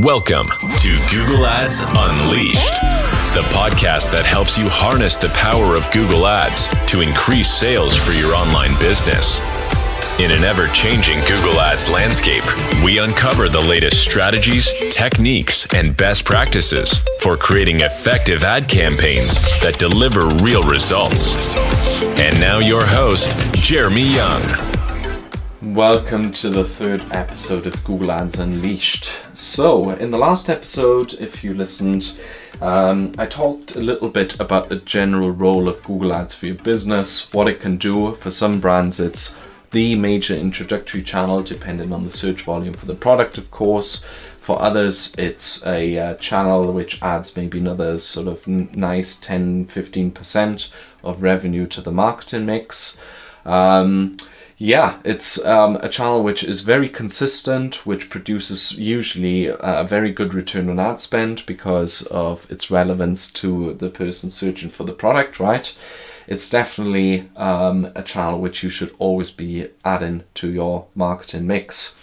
Welcome to Google Ads Unleashed, the podcast that helps you harness the power of Google Ads to increase sales for your online business. In an ever-changing Google Ads landscape, we uncover the latest strategies, techniques, and best practices for creating effective ad campaigns that deliver real results. And now your host, Jeremy Young. Welcome to the third episode of Google Ads Unleashed. So, in the last episode, if you listened, I talked a little bit about the general role of Google Ads for your business, what it can do. For some brands, it's the major introductory channel, depending on the search volume for the product, of course. For others, it's a channel which adds maybe another sort of nice 10-15% of revenue to the marketing mix. It's a channel which is very consistent, which produces usually a very good return on ad spend because of its relevance to the person searching for the product, right? It's definitely a channel which you should always be adding to your marketing mix.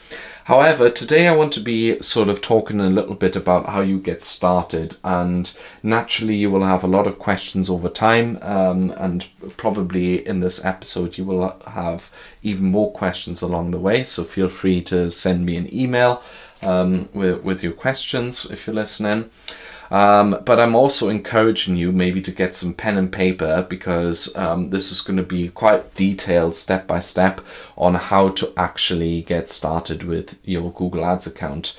However, today I want to be sort of talking a little bit about how you get started, and naturally you will have a lot of questions over time, and probably in this episode you will have even more questions along the way, so feel free to send me an email with your questions if you're listening. But I'm also encouraging you maybe to get some pen and paper, because this is going to be quite detailed step by step on how to actually get started with your Google Ads account.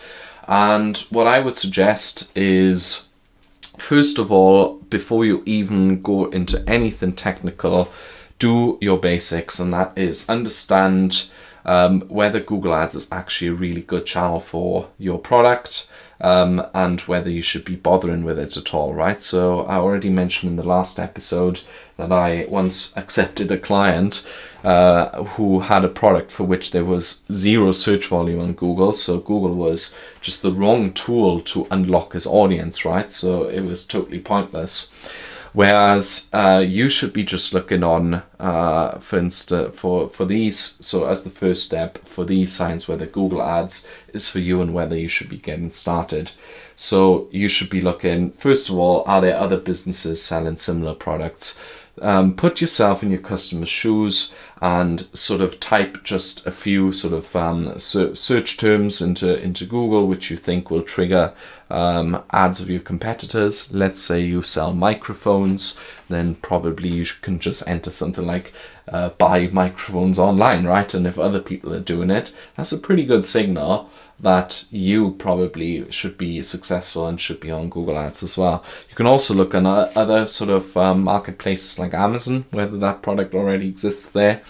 And what I would suggest is, first of all, before you even go into anything technical, do your basics, and that is understand whether Google Ads is actually a really good channel for your product. And whether you should be bothering with it at all, right? So I already mentioned in the last episode that I once accepted a client who had a product for which there was zero search volume on Google. So Google was just the wrong tool to unlock his audience, right? So it was totally pointless. Whereas you should be just looking on, for instance, for these, so as the first step, for these signs whether Google Ads is for you and whether you should be getting started. So you should be looking, first of all, are there other businesses selling similar products? Put yourself in your customer's shoes and sort of type just a few sort of search terms into Google which you think will trigger ads of your competitors. Let's say you sell microphones, then probably you can just enter something like buy microphones online, right? And if other people are doing it, that's a pretty good signal that you probably should be successful and should be on Google Ads as well. You can also look on other sort of marketplaces like Amazon, whether that product already exists there,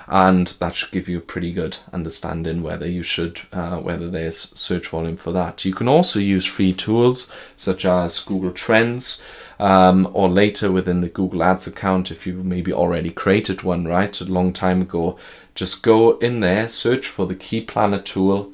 and that should give you a pretty good understanding whether you should, whether there's search volume for that. You can also use free tools such as Google Trends, or later within the Google Ads account, if you maybe already created one, right, a long time ago. Just go in there, search for the keyword planner tool,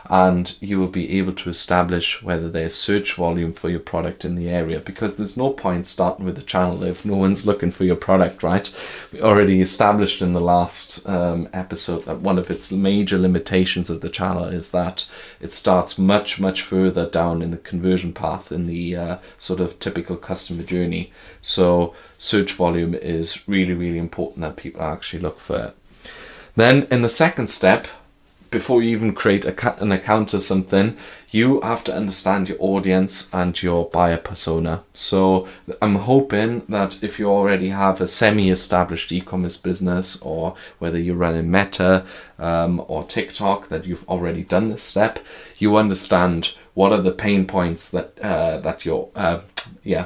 and you will be able to establish whether there's search volume for your product in the area, because there's no point starting with a channel if no one's looking for your product, right? We already established in the last episode that one of its major limitations of the channel is that it starts much, much further down in the conversion path in the sort of typical customer journey. So search volume is really, really important that people actually look for it. Then in the second step, before you even create an account or something, you have to understand your audience and your buyer persona. So I'm hoping that if you already have a semi-established e-commerce business, or whether you're running Meta or TikTok, that you've already done this step, you understand what are the pain points that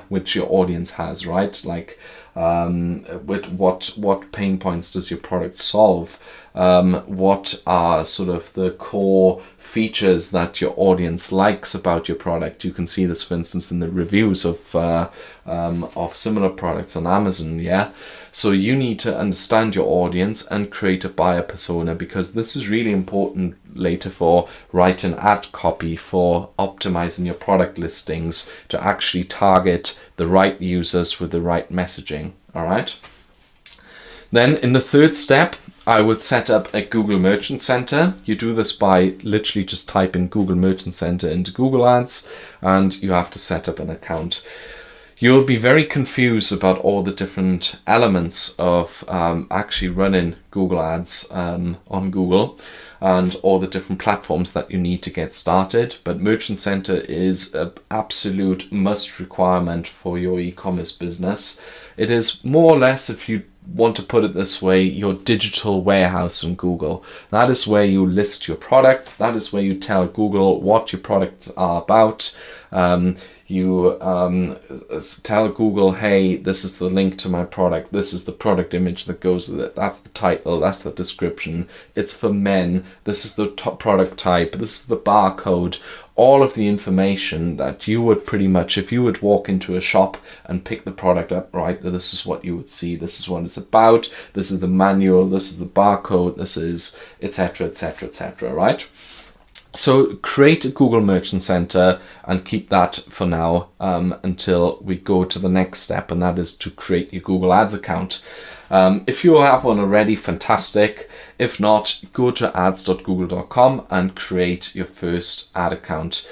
which your audience has, right? Like with what pain points does your product solve? What are sort of the core features that your audience likes about your product? You can see this, for instance, in the reviews of similar products on Amazon. Yeah, so you need to understand your audience and create a buyer persona, because this is really important later for writing ad copy, for optimizing your product listings to actually target the right users with the right messaging. All right. Then in the third step, I would set up a Google Merchant Center. You do this by literally just typing Google Merchant Center into Google Ads, and you have to set up an account. You'll be very confused about all the different elements of actually running Google Ads on Google, and all the different platforms that you need to get started. But Merchant Center is an absolute must requirement for your e-commerce business. It is more or less, if you want to put it this way, your digital warehouse on Google. That is where you list your products. That is where you tell Google what your products are about. You tell Google, hey, this is the link to my product. This is the product image that goes with it. That's the title. That's the description. It's for men. This is the top product type. This is the barcode. All of the information that you would pretty much, if you would walk into a shop and pick the product up, right, this is what you would see. This is what it's about. This is the manual. This is the barcode. This is etc., etc., etc., right? So create a Google Merchant Center and keep that for now until we go to the next step, and that is to create your Google Ads account. If you have one already, fantastic. If not, go to ads.google.com and create your first ad account.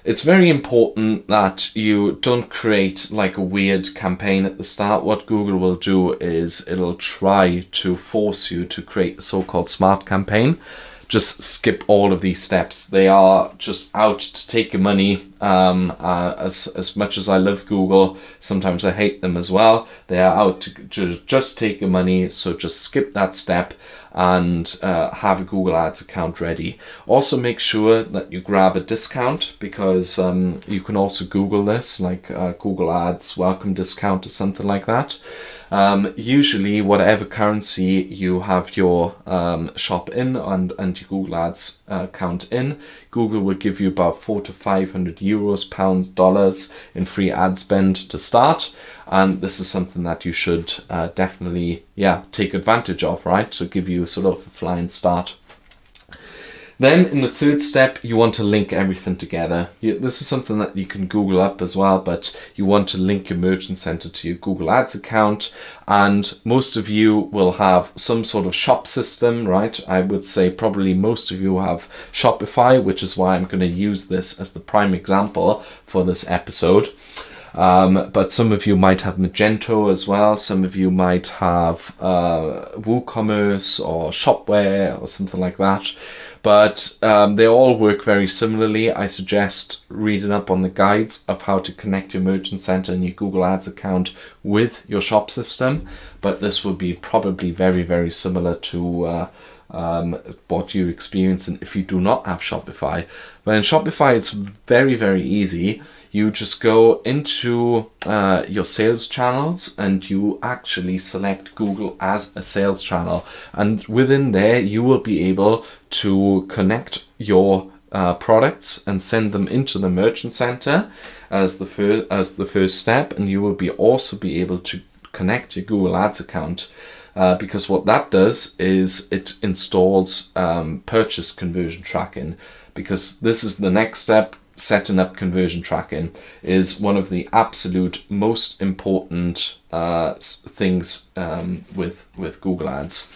It's very important that you don't create like a weird campaign at the start. What Google will do is it'll try to force you to create a so-called smart campaign. Just skip all of these steps. They are just out to take your money. As much as I love Google, sometimes I hate them as well. They are out to just take your money. So just skip that step and have a Google Ads account ready. Also make sure that you grab a discount, because you can also Google this, like Google Ads welcome discount or something like that. Usually whatever currency you have your shop in and your Google Ads account in, Google will give you about 400 to 500 euros, pounds, dollars in free ad spend to start. And this is something that you should definitely, take advantage of, right? So give you sort of a flying start. Then in the third step, you want to link everything together. This is something that you can Google up as well, but you want to link your Merchant Center to your Google Ads account. And most of you will have some sort of shop system, right? I would say probably most of you have Shopify, which is why I'm going to use this as the prime example for this episode. But some of you might have Magento as well. Some of you might have WooCommerce or Shopware or something like that. But they all work very similarly. I suggest reading up on the guides of how to connect your Merchant Center and your Google Ads account with your shop system. But this will be probably very, very similar to what you experience if you do not have Shopify. But in Shopify, it's very, very easy. You just go into your sales channels and you actually select Google as a sales channel. And within there, you will be able to connect your products and send them into the Merchant Center as the first step. And you will also be able to connect your Google Ads account. Because what that does is it installs purchase conversion tracking, because this is the next step. Setting up conversion tracking is one of the absolute most important things with Google Ads.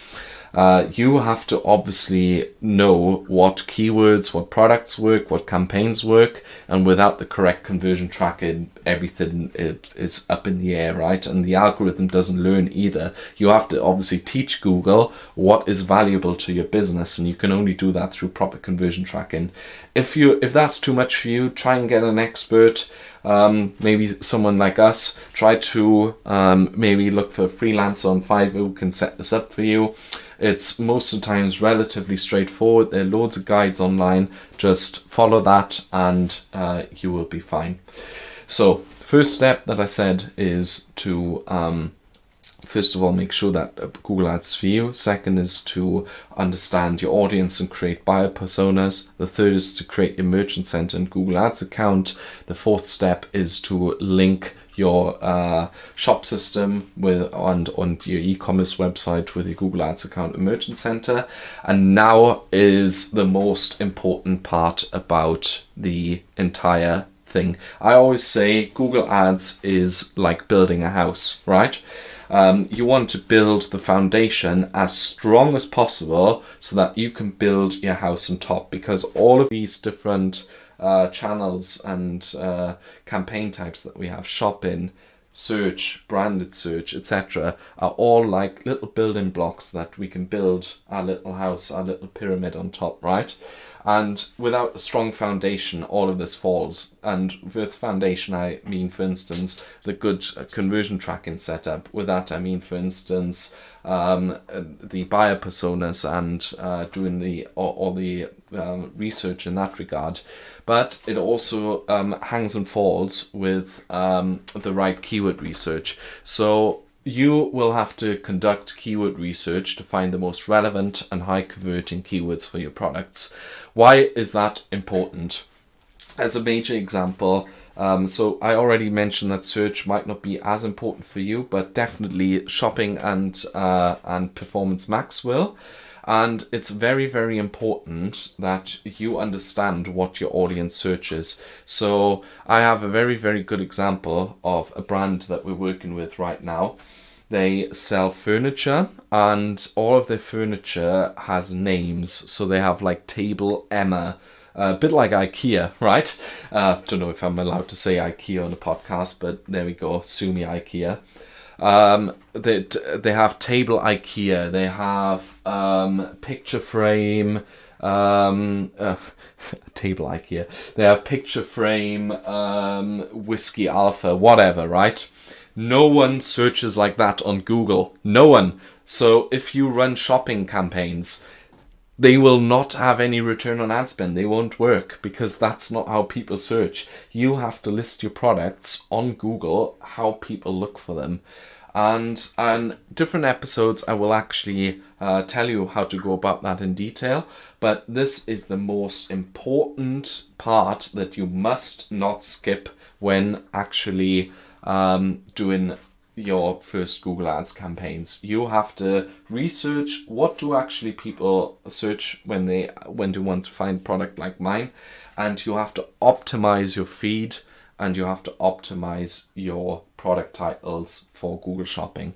You have to obviously know what keywords, what products work, what campaigns work, and without the correct conversion tracking, everything is up in the air, right? And the algorithm doesn't learn either. You have to obviously teach Google what is valuable to your business, and you can only do that through proper conversion tracking. If that's too much for you, try and get an expert. Maybe someone like us. Try to maybe look for a freelancer on Fiverr who can set this up for you. It's most of the times relatively straightforward. There are loads of guides online. Just follow that and you will be fine. So first step that I said is to first of all make sure that Google Ads is for you. Second is to understand your audience and create buyer personas. The third is to create your Merchant Center and Google Ads account. The fourth step is to link your shop system on your e-commerce website with your Google Ads account and Merchant Center. And now is the most important part about the entire thing. I always say Google Ads is like building a house, right? You want to build the foundation as strong as possible so that you can build your house on top, because all of these different channels and campaign types that we have, shopping, search, branded search, etc., are all like little building blocks that we can build our little house, our little pyramid on top, right? And without a strong foundation, all of this falls. And with foundation, I mean, for instance, the good conversion tracking setup. With that, I mean, for instance, the buyer personas and doing the research in that regard. But it also hangs and falls with the right keyword research. So you will have to conduct keyword research to find the most relevant and high converting keywords for your products. Why is that important? As a major example, so I already mentioned that search might not be as important for you, but definitely shopping and Performance Max will. And it's very, very important that you understand what your audience searches. So I have a very, very good example of a brand that we're working with right now. They sell furniture, and all of their furniture has names. So they have like Table Emma, a bit like IKEA, right? Don't know if I'm allowed to say IKEA on the podcast, but there we go. Sue me, IKEA. They have Table IKEA. They have picture frame. Table IKEA. They have picture frame, whiskey alpha, whatever, right? No one searches like that on Google. No one. So if you run shopping campaigns, they will not have any return on ad spend. They won't work, because that's not how people search. You have to list your products on Google, how people look for them. And on different episodes, I will actually tell you how to go about that in detail. But this is the most important part that you must not skip when actually doing your first Google Ads campaigns. You have to research what do actually people search when they want to find a product like mine, and you have to optimize your feed, and you have to optimize your product titles for Google Shopping.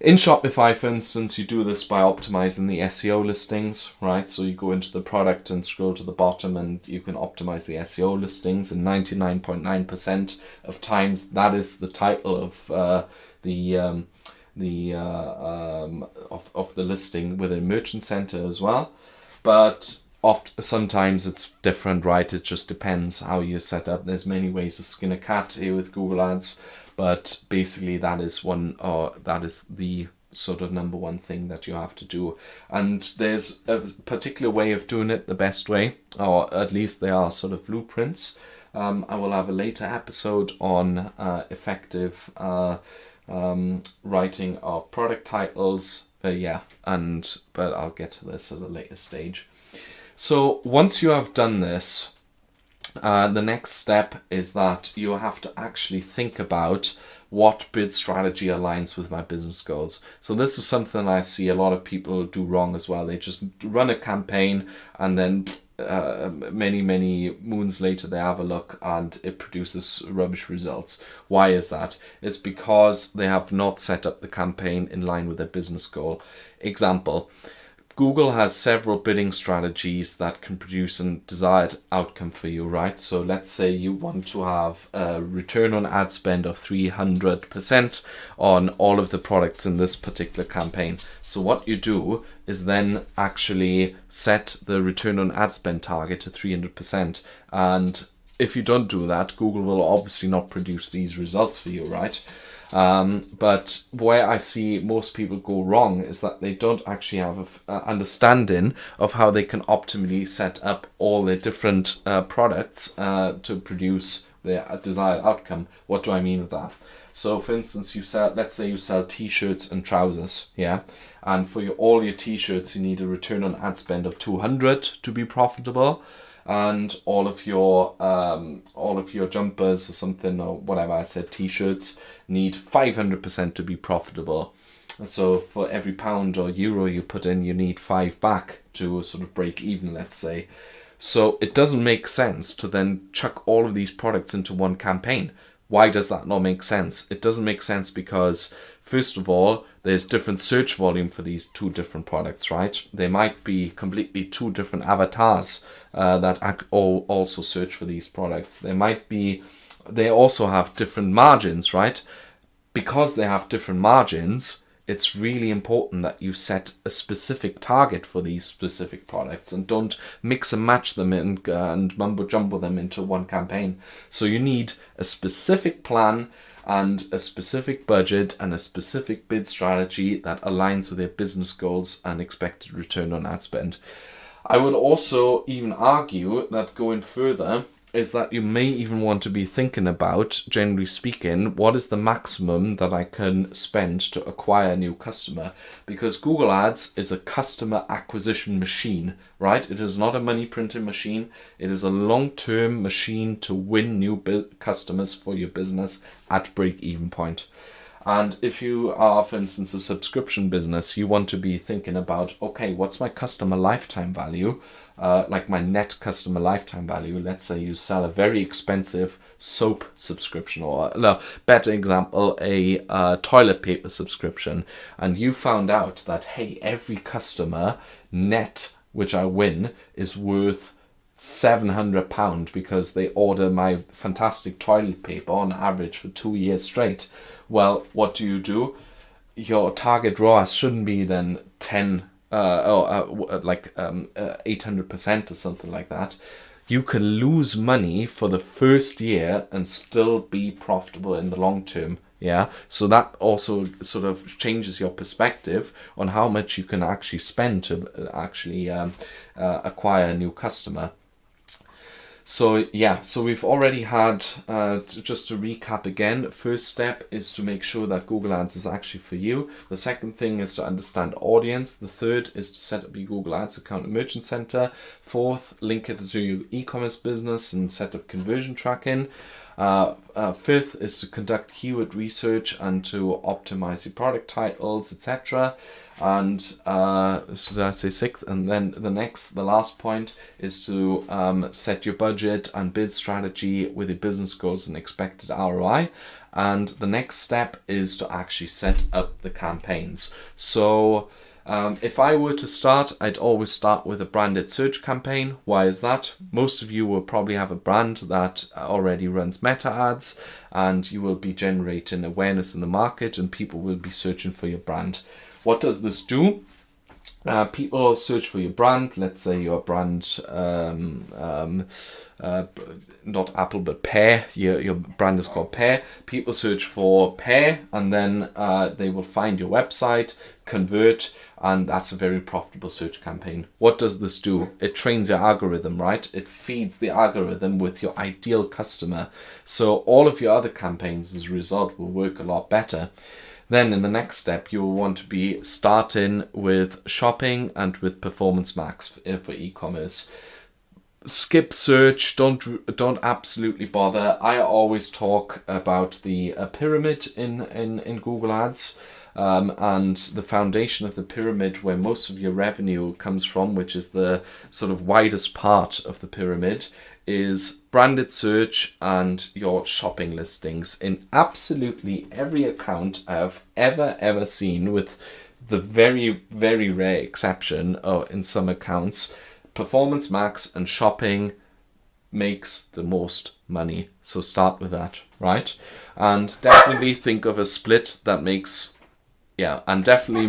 In Shopify, for instance, you do this by optimizing the SEO listings, right? So you go into the product and scroll to the bottom, and you can optimize the SEO listings. And 99.9% of times, that is the title of the listing within Merchant Center as well. But sometimes it's different, right? It just depends how you set up. There's many ways to skin a cat here with Google Ads. But basically that is the sort of number one thing that you have to do. And there's a particular way of doing it the best way, or at least there are sort of blueprints. I will have a later episode on effective writing of product titles. But I'll get to this at a later stage. So once you have done this, the next step is that you have to actually think about what bid strategy aligns with my business goals. So this is something I see a lot of people do wrong as well. They just run a campaign, and then many moons later they have a look and it produces rubbish results. Why is that? It's because they have not set up the campaign in line with their business goal. Example: Google has several bidding strategies that can produce a desired outcome for you, right? So let's say you want to have a return on ad spend of 300% on all of the products in this particular campaign. So what you do is then actually set the return on ad spend target to 300%. And if you don't do that, Google will obviously not produce these results for you, right? But where I see most people go wrong is that they don't actually have an understanding of how they can optimally set up all the different products to produce their desired outcome. What do I mean with that? So for instance, let's say you sell t-shirts and trousers, yeah? And for all your t-shirts, you need a return on ad spend of 200 to be profitable. And all of your jumpers or something, or whatever I said, t-shirts, need 500% to be profitable. So for every pound or euro you put in, you need 5 back to sort of break even, let's say. So it doesn't make sense to then chuck all of these products into one campaign. Why does that not make sense? It doesn't make sense because first of all, there's different search volume for these two different products, right? They might be completely two different avatars that also search for these products. They also have different margins, right? Because they have different margins, it's really important that you set a specific target for these specific products and don't mix and match them and mumbo jumbo them into one campaign. So you need a specific plan and a specific budget and a specific bid strategy that aligns with your business goals and expected return on ad spend. I would also even argue that going further is that you may even want to be thinking about, generally speaking, what is the maximum that I can spend to acquire a new customer? Because Google Ads is a customer acquisition machine, right? It is not a money printing machine. It is a long-term machine to win new customers for your business at break-even point. And if you are, for instance, a subscription business, you want to be thinking about, okay, what's my customer lifetime value? Like my net customer lifetime value. Let's say you sell a very expensive soap subscription, or no, better example, a toilet paper subscription, and you found out that, hey, every customer net which I win is worth £700 because they order my fantastic toilet paper on average for 2 years straight. Well, what do? Your target ROAS shouldn't be then 800% or something like that. You can lose money for the first year and still be profitable in the long term. Yeah, so that also sort of changes your perspective on how much you can actually spend to actually acquire a new customer. So yeah, so we've already had, just to recap again, first step is to make sure that Google Ads is actually for you. The second thing is to understand audience. The third is to set up your Google Ads account in Merchant Center. Fourth, link it to your e-commerce business and set up conversion tracking. Fifth is to conduct keyword research and to optimize your product titles, etc. And so did I say sixth? And then the last point is to set your budget and bid strategy with your business goals and expected ROI. And the next step is to actually set up the campaigns. So if I were to start, I'd always start with a branded search campaign. Why is that? Most of you will probably have a brand that already runs meta ads, and you will be generating awareness in the market and people will be searching for your brand. What does this do? People search for your brand. Let's say your brand, not Apple, but Pear. Your brand is called Pear. People search for Pear, and then they will find your website, convert, and that's a very profitable search campaign. What does this do? It trains your algorithm, right? It feeds the algorithm with your ideal customer. So all of your other campaigns as a result will work a lot better. Then in the next step, you will want to be starting with shopping and with Performance Max for e-commerce. Skip search, don't absolutely bother. I always talk about the pyramid in Google Ads, and the foundation of the pyramid where most of your revenue comes from, which is the sort of widest part of the pyramid, is branded search and your shopping listings in absolutely every account I've ever seen, with the very, very rare exception in some accounts. Performance Max and shopping makes the most money. So start with that, right? And definitely think of a split that makes, and definitely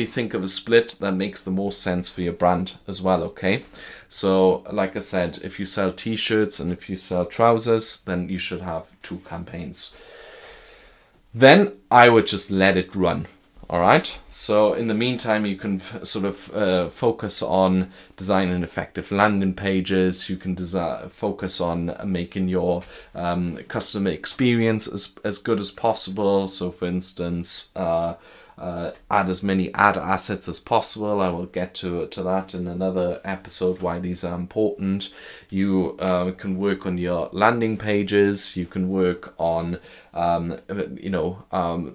think of a split that makes the most sense for your brand as well, okay? So, like I said, if you sell t-shirts and if you sell trousers, then you should have 2 campaigns. Then I would just let it run, all right? So in the meantime, you can sort of focus on designing effective landing pages. You can focus on making your customer experience as good as possible. So for instance, add as many ad assets as possible. I will get to that in another episode, why these are important. You can work on your landing pages. You can work on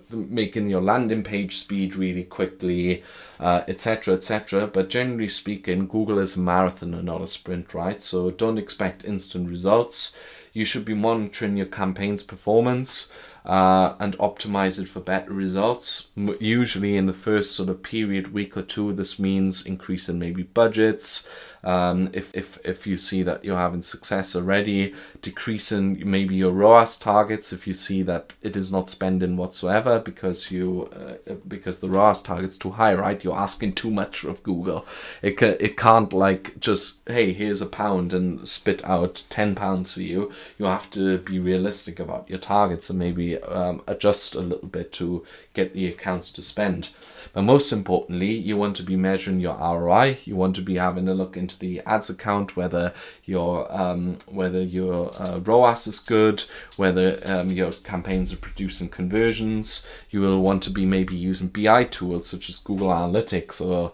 making your landing page speed really quickly, etc. But generally speaking, Google is a marathon and not a sprint, right? So don't expect instant results. You should be monitoring your campaign's performance. and optimize it for better results. Usually in the first sort of period, week or two, this means increasing maybe budgets. If you see that you're having success already, decreasing maybe your ROAS targets if you see that it is not spending whatsoever because the ROAS target's too high, right? You're asking too much of Google. It can't like just, hey, here's £1 and spit out £10 for you. You have to be realistic about your targets and maybe adjust a little bit to get the accounts to spend. But most importantly, you want to be measuring your ROI. You want to be having a look into the ads account, whether your ROAS is good, whether your campaigns are producing conversions. You will want to be maybe using BI tools such as Google Analytics or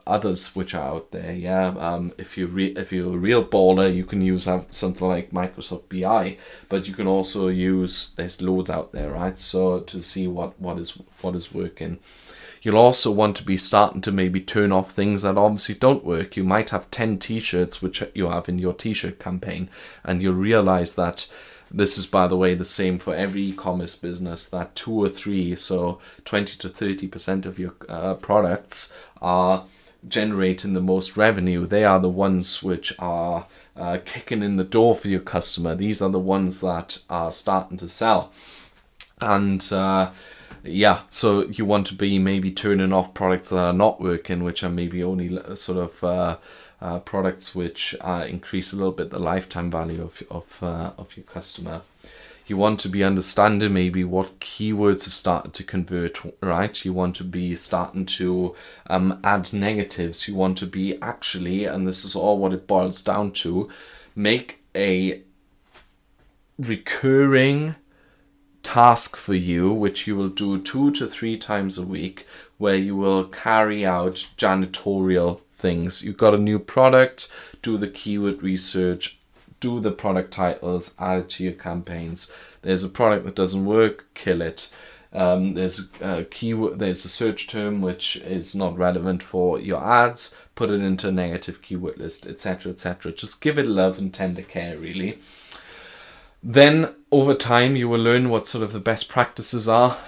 others which are out there. If you're a real baller, you can use something like Microsoft BI, but you can also use, there's loads out there, right? So to see what is working. You'll also want to be starting to maybe turn off things that obviously don't work. You might have 10 t-shirts which you have in your t-shirt campaign, and you'll realize that this is, by the way, the same for every e-commerce business, that 2 or 3, so 20 to 30% of your products are generating the most revenue. They are the ones which are kicking in the door for your customer. These are the ones that are starting to sell. And so you want to be maybe turning off products that are not working, which are maybe only sort of products which increase a little bit the lifetime value of your customer. You want to be understanding maybe what keywords have started to convert, right? You want to be starting to add negatives. You want to be actually, and this is all what it boils down to, make a recurring task for you, which you will do 2 to 3 times a week, where you will carry out janitorial things. You've got a new product, do the keyword research, do the product titles, add it to your campaigns. There's a product that doesn't work, kill it. There's a keyword, there's a search term which is not relevant for your ads, put it into a negative keyword list, etc., etc. Just give it love and tender care, really. Then over time you will learn what sort of the best practices are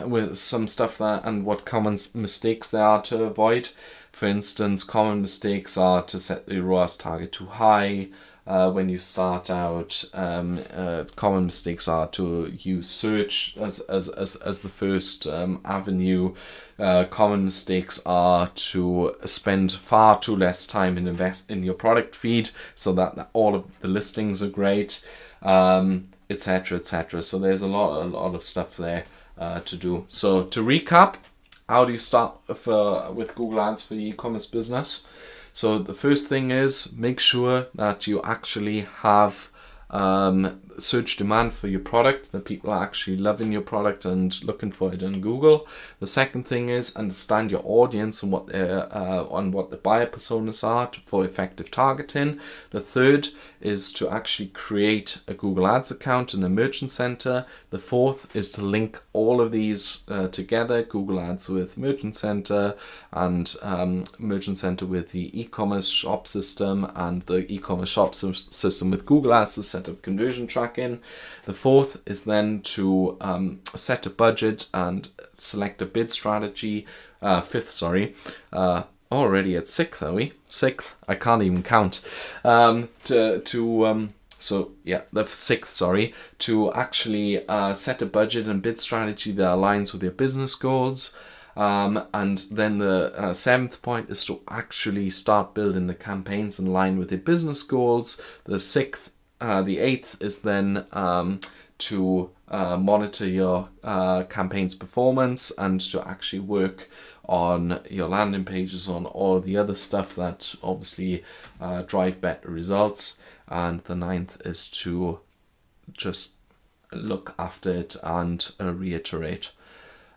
with some stuff that, and what common mistakes there are to avoid. For instance, common mistakes are to set the ROAS target too high when you start out. Common mistakes are to use search as the first avenue. Common mistakes are to spend far too less time and invest in your product feed so that all of the listings are great, etc., etc. So there's a lot of stuff there to do. So to recap, how do you start with Google Ads for your e-commerce business? So the first thing is make sure that you actually have search demand for your product, that people are actually loving your product and looking for it on Google. The second thing is understand your audience and what the buyer personas are for effective targeting. The third is to actually create a Google Ads account in the Merchant Center. The fourth is to link all of these together, Google Ads with Merchant Center and Merchant Center with the e-commerce shop system and the e-commerce shop system with Google Ads to set up conversion tracking. The fourth is then to set a budget and select a bid strategy. Already at sixth, are we? Sixth, I can't even count. The sixth, to actually set a budget and bid strategy that aligns with your business goals. And then the seventh point is to actually start building the campaigns in line with your business goals. The eighth is then to monitor your campaign's performance and to actually work on your landing pages, on all the other stuff that obviously drive better results. And the ninth is to just look after it and reiterate.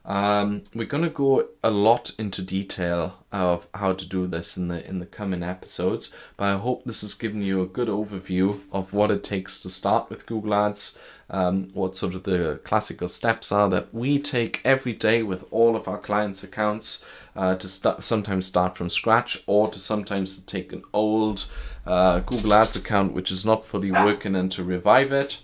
We're going to go a lot into detail of how to do this in the coming episodes, but I hope this has given you a good overview of what it takes to start with Google Ads, what sort of the classical steps are that we take every day with all of our clients' accounts to sometimes start from scratch, or to sometimes take an old Google Ads account which is not fully working and to revive it.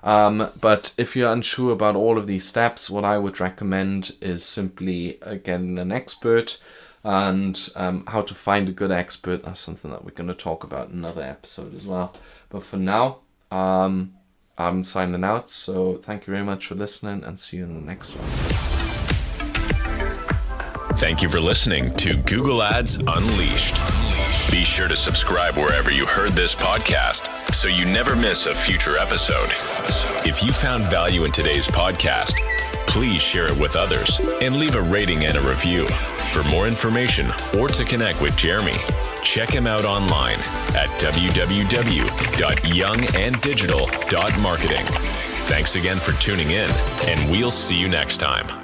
But if you're unsure about all of these steps, what I would recommend is simply getting an expert. And how to find a good expert, that's something that we're going to talk about in another episode as well. But for now, I'm signing out. So thank you very much for listening, and see you in the next one. Thank you for listening to Google Ads Unleashed. Be sure to subscribe wherever you heard this podcast so you never miss a future episode. If you found value in today's podcast, please share it with others and leave a rating and a review. For more information or to connect with Jeremy, check him out online at www.younganddigital.marketing. Thanks again for tuning in, and we'll see you next time.